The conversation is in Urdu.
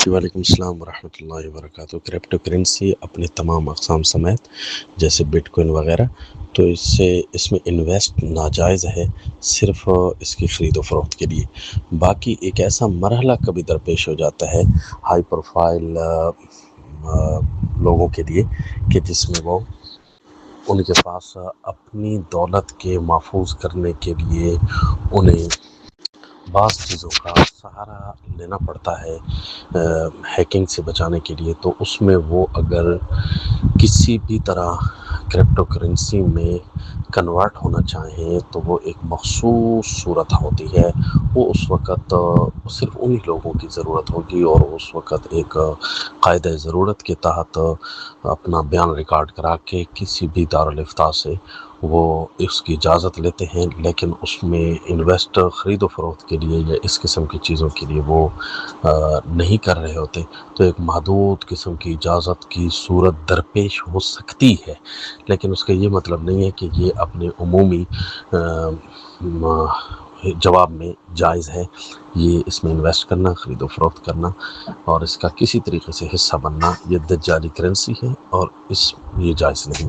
وعلیکم السلام ورحمۃ اللہ وبرکاتہ۔ کرپٹو کرنسی اپنے تمام اقسام سمیت جیسے بٹ کوئن وغیرہ، تو اس میں انویسٹ ناجائز ہے، صرف اس کی خرید و فروخت کے لیے۔ باقی ایک ایسا مرحلہ کبھی درپیش ہو جاتا ہے ہائی پروفائل لوگوں کے لیے کہ جس میں وہ ان کے پاس اپنی دولت کے محفوظ کرنے کے لیے انہیں بعض چیزوں کا سہارا لینا پڑتا ہے ہیکنگ سے بچانے کے لیے۔ تو اس میں وہ اگر کسی بھی طرح کرپٹو کرنسی میں کنورٹ ہونا چاہیں تو وہ ایک مخصوص صورت ہوتی ہے، وہ اس وقت صرف انہی لوگوں کی ضرورت ہوگی، اور اس وقت ایک قاعدہ ضرورت کے تحت اپنا بیان ریکارڈ کرا کے کسی بھی دارالافتاء سے وہ اس کی اجازت لیتے ہیں، لیکن اس میں انویسٹ خرید و فروخت کے لیے یا اس قسم کی چیزوں کے لیے وہ نہیں کر رہے ہوتے۔ تو ایک محدود قسم کی اجازت کی صورت درپیش ہو سکتی ہے، لیکن اس کا یہ مطلب نہیں ہے کہ یہ اپنے عمومی جواب میں جائز ہے۔ یہ اس میں انویسٹ کرنا، خرید و فروخت کرنا اور اس کا کسی طریقے سے حصہ بننا، یہ دجالی کرنسی ہے اور یہ جائز نہیں۔